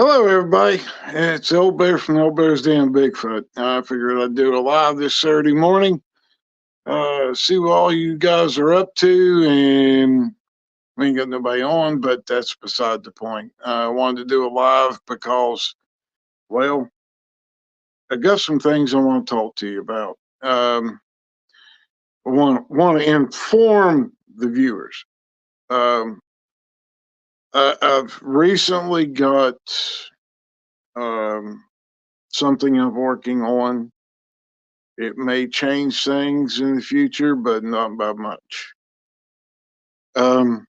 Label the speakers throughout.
Speaker 1: Hello, everybody. It's Old Bear from Old Bear's Den Bigfoot. I figured I'd do a live this Saturday morning, see what all you guys are up to, and we ain't got nobody on, but that's beside the point. I wanted to do a live because, well, I got some things I want to talk to you about. I want to inform the viewers. Um, I've recently got um, something I'm working on. It may change things in the future, but not by much. Um,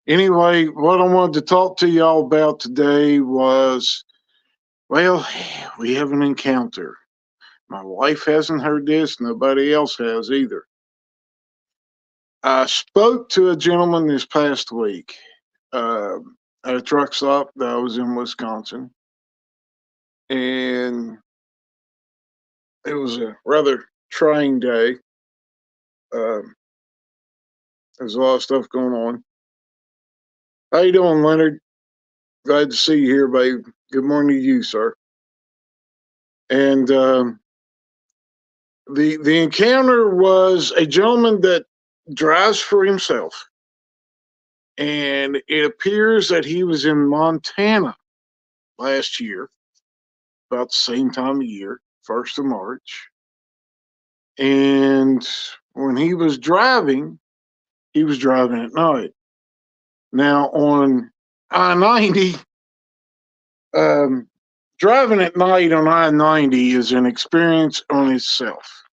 Speaker 1: anyway, what I wanted to talk to y'all about today was, well, we have an encounter. My wife hasn't heard this, nobody else has either. I spoke to a gentleman this past week uh, at a truck stop that I was in Wisconsin, and it was a rather trying day. Um, there's a lot of stuff going on. How you doing, Leonard? Glad to see you here, babe. Good morning to you, sir. And the encounter was a gentleman that drives for himself, and it appears that he was in Montana last year, about the same time of year, 1st of March. And when he was driving at night. Now on I-90, um, driving at night on I-90 is an experience on itself.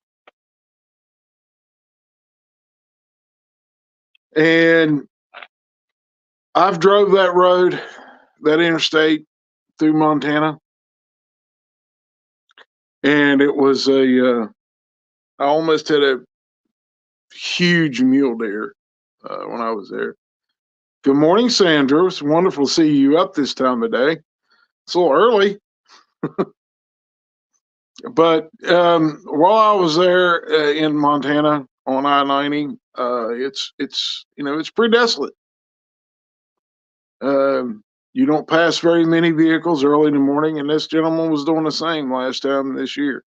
Speaker 1: And I've drove that road, that interstate through Montana, and it was I almost had a huge mule deer when I was there. Good morning, Sandra. It's wonderful to see you up this time of day. It's a little early, but while I was there in Montana on I-90, it's pretty desolate. You don't pass very many vehicles early in the morning, and this gentleman was doing the same last time this year,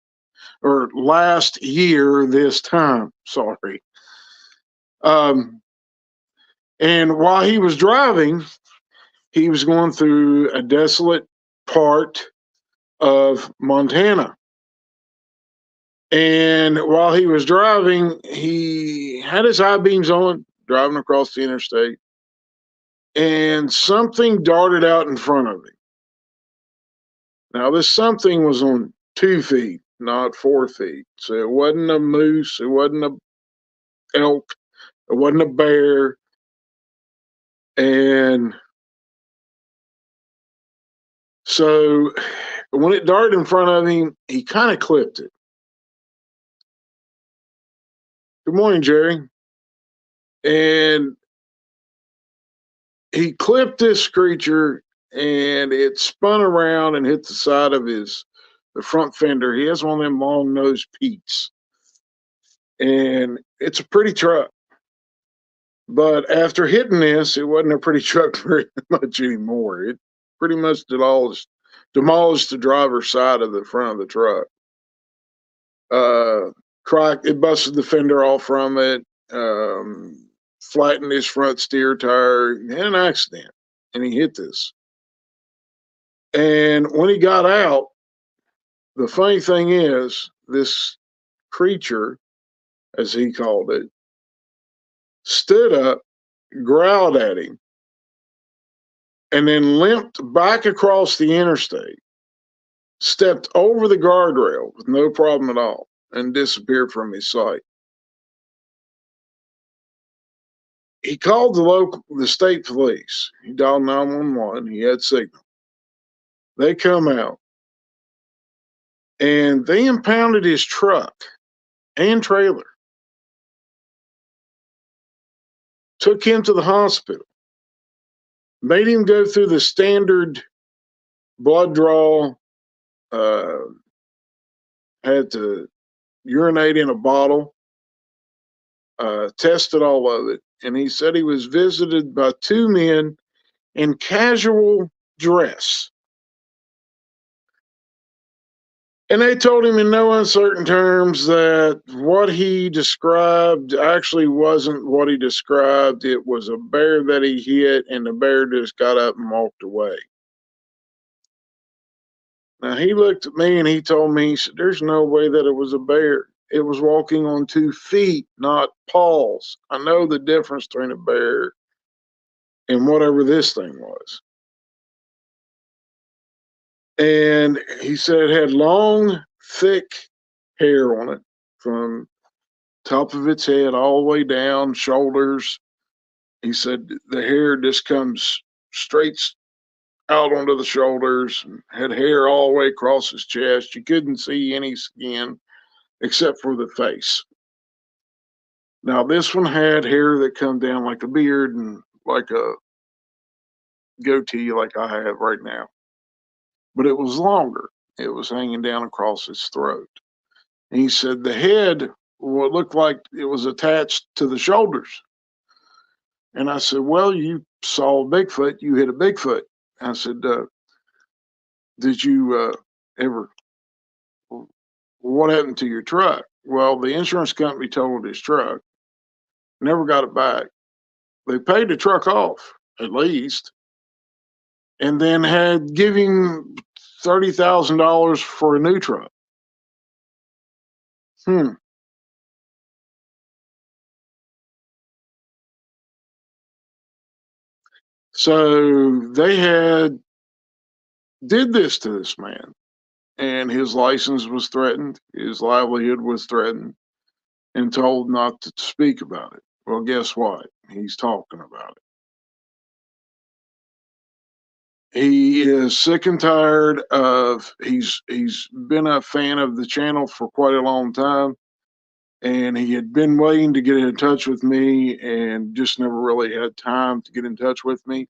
Speaker 1: or last year this time. Sorry. Um, and while he was driving, he was going through a desolate part of Montana. And while he was driving, he had his high beams on, driving across the interstate, and something darted out in front of him. Now, this something was on 2 feet, not 4 feet. So it wasn't a moose, it wasn't a elk, it wasn't a bear. And so when it darted in front of him, he kind of clipped it. Good morning, Jerry. And he clipped this creature, and it spun around and hit the side of the front fender. He has one of them long nosed Pete's, and it's a pretty truck. But after hitting this, it wasn't a pretty truck very much anymore. It pretty much demolished the driver's side of the front of the truck. Cracked, it busted the fender off from it, flattened his front steer tire, had an accident, and he hit this. And when he got out, the funny thing is, this creature, as he called it, stood up, growled at him, and then limped back across the interstate, stepped over the guardrail with no problem at all, and disappeared from his sight. He called the state police. He dialed 911. He had signal. They come out and they impounded his truck and trailer, took him to the hospital, made him go through the standard blood draw, uh, had to urinate in a bottle, tested all of it. And he said he was visited by two men in casual dress. And they told him in no uncertain terms that what he described actually wasn't what he described. It was a bear that he hit, and the bear just got up and walked away. Now he looked at me and he told me, he said, "There's no way that it was a bear. It was walking on 2 feet, not paws. I know the difference between a bear and whatever this thing was." And he said it had long, thick hair on it from top of its head all the way down, shoulders. He said the hair just comes straight out onto the shoulders, and had hair all the way across his chest. You couldn't see any skin except for the face. Now this one had hair that come down like a beard and like a goatee like I have right now, but it was longer. It was hanging down across his throat. And he said the head, what looked like it was attached to the shoulders. And I said, "Well, you saw Bigfoot, you hit a Bigfoot." I said, "Did you ever, what happened to your truck?" "Well, the insurance company totaled his truck, never got it back. They paid the truck off, at least, and then had give him $30,000 for a new truck." Hmm. So they did this to this man, and his license was threatened, his livelihood was threatened, and told not to speak about it. Well, guess what? He's talking about it. He is sick and tired of he's been a fan of the channel for quite a long time, and he had been waiting to get in touch with me and just never really had time to get in touch with me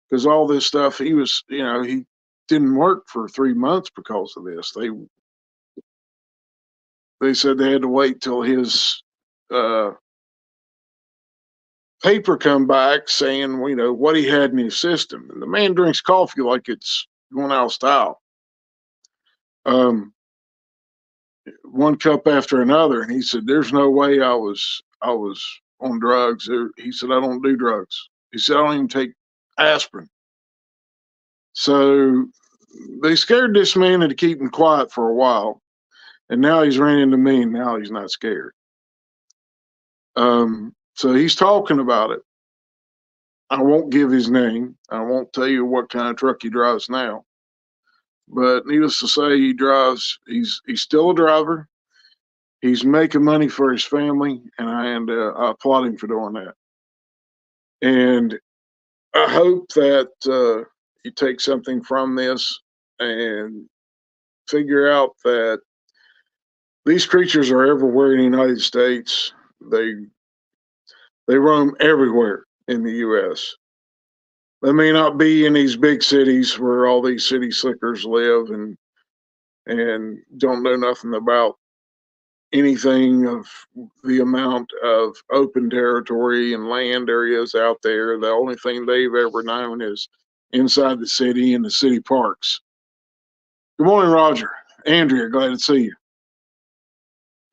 Speaker 1: because all this stuff he was, he didn't work for 3 months because of this. They said they had to wait till his uh paper come back saying, what he had in his system. And the man drinks coffee like it's going out of style. Um, one cup after another. And he said, "There's no way I was on drugs." He said, "I don't do drugs." He said, "I don't even take aspirin." So they scared this man into keeping quiet for a while. And now he's ran into me and now he's not scared. So he's talking about it. I won't give his name. I won't tell you what kind of truck he drives now. But needless to say, he's still a driver. He's making money for his family, and I applaud him for doing that. And I hope that you take something from this and figure out that these creatures are everywhere in the United States. They they roam everywhere in the U.S. They may not be in these big cities where all these city slickers live and don't know nothing about anything of the amount of open territory and land areas out there. The only thing they've ever known is inside the city and the city parks. Good morning, Roger. Andrea, glad to see you.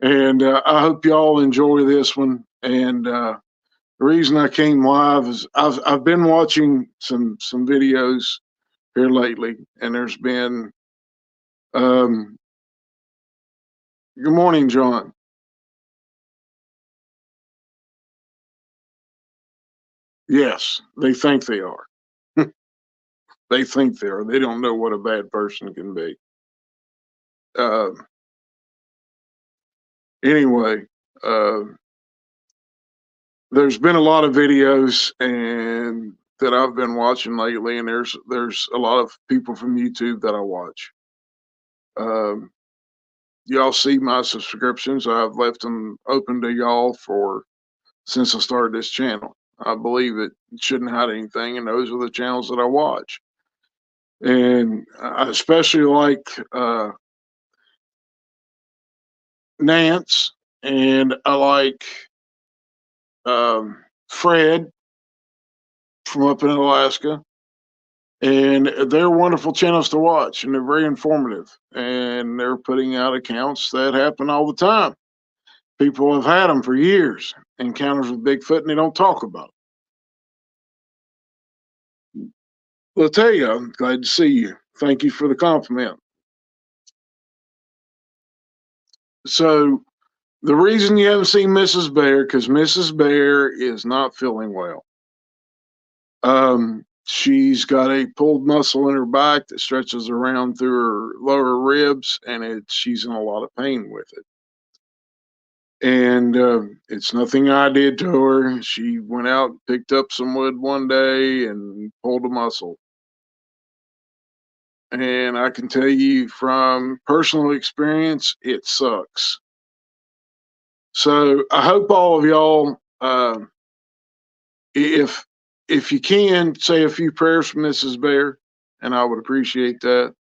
Speaker 1: And I hope y'all enjoy this one. And the reason I came live is I've been watching some videos here lately, and there's been um, good morning, John. Yes, they think they are. They think they are. They don't know what a bad person can be. Uh, anyway, uh, there's been a lot of videos and that I've been watching lately, and there's a lot of people from YouTube that I watch. Um, y'all see my subscriptions. I've left them open to y'all for since I started this channel. I believe it shouldn't hide anything, and those are the channels that I watch. And I especially like Nance, and I like Fred from up in Alaska, And they're wonderful channels to watch, and they're very informative. And they're putting out accounts that happen all the time. People have had them for years, encounters with Bigfoot, and they don't talk about it. Well, tell you, I'm glad to see you. Thank you for the compliment. So the reason you haven't seen Mrs. Bear, because Mrs. Bear is not feeling well. She's got a pulled muscle in her back that stretches around through her lower ribs, and she's in a lot of pain with it. And it's nothing I did to her. She went out and picked up some wood one day and pulled a muscle. And I can tell you from personal experience, it sucks. So I hope all of y'all, if you can, say a few prayers for Mrs. Bear, and I would appreciate that.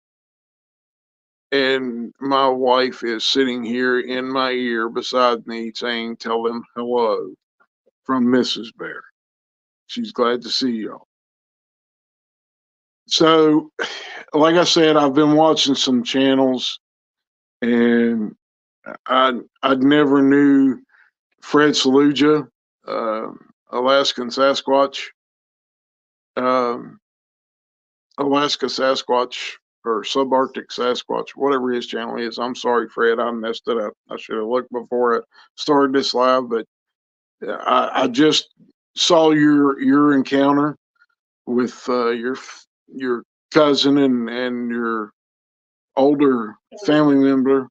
Speaker 1: And my wife is sitting here in my ear beside me saying, "Tell them hello from Mrs. Bear. She's glad to see y'all." So, like I said, I've been watching some channels, and I never knew Fred Saluja, uh, Alaskan Sasquatch, um, Alaska Sasquatch or Subarctic Sasquatch, whatever his channel is. I'm sorry, Fred, I messed it up. I should have looked before I started this live, but I just saw your encounter with your cousin and your older family member,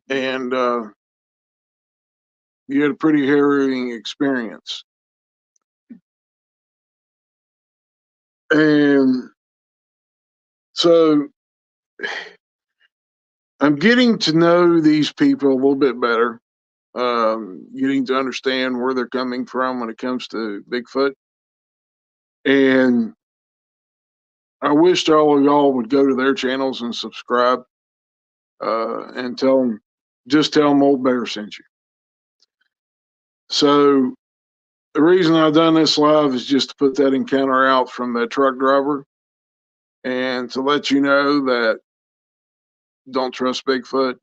Speaker 1: and you had a pretty harrowing experience. And so I'm getting to know these people a little bit better, getting to understand where they're coming from when it comes to Bigfoot. And I wish all of y'all would go to their channels and subscribe, and tell them Old Bear sent you. So the reason I've done this live is just to put that encounter out from that truck driver and to let you know that don't trust Bigfoot.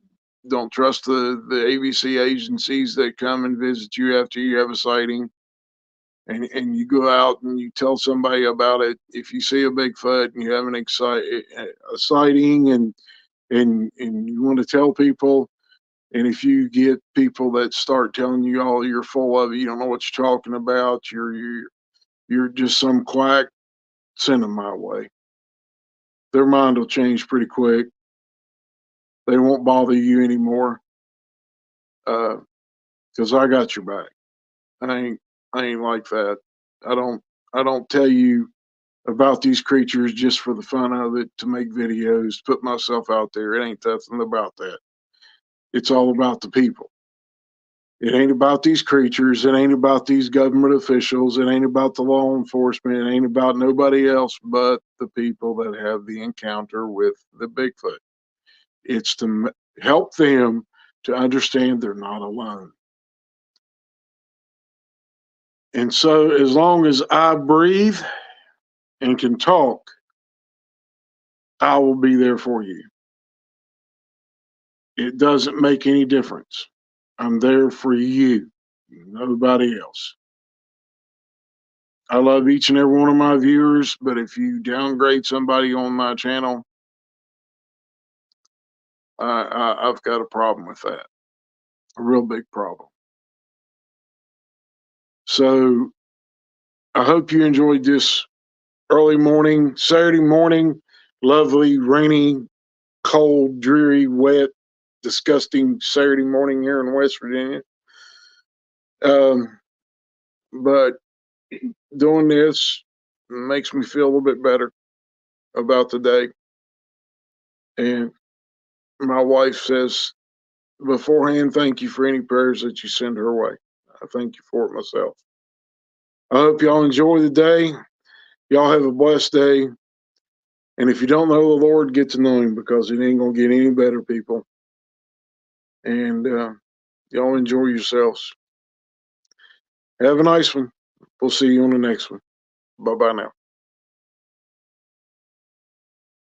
Speaker 1: Don't trust the ABC agencies that come and visit you after you have a sighting. And you go out and you tell somebody about it. If you see a Bigfoot and you have a sighting and you want to tell people, and if you get people that start telling you, "Oh, you're full of it, you don't know what you're talking about, you're just some quack," send them my way. Their mind will change pretty quick. They won't bother you anymore, because I got your back. I ain't like that. I don't I don't tell you about these creatures just for the fun of it, to make videos, put myself out there. It ain't nothing about that. It's all about the people. It ain't about these creatures. It ain't about these government officials. It ain't about the law enforcement. It ain't about nobody else but the people that have the encounter with the Bigfoot. It's to help them to understand they're not alone. And so, as long as I breathe and can talk, I will be there for you. It doesn't make any difference. I'm there for you, nobody else. I love each and every one of my viewers, but if you downgrade somebody on my channel, I've got a problem with that, a real big problem. So I hope you enjoyed this early morning, Saturday morning, lovely, rainy, cold, dreary, wet, disgusting Saturday morning here in West Virginia. But doing this makes me feel a little bit better about the day. And my wife says beforehand, thank you for any prayers that you send her way. I thank you for it myself. I hope y'all enjoy the day. Y'all have a blessed day. And if you don't know the Lord, get to know him, because it ain't going to get any better, people. And y'all enjoy yourselves. Have a nice one. We'll see you on the next one. Bye-bye now.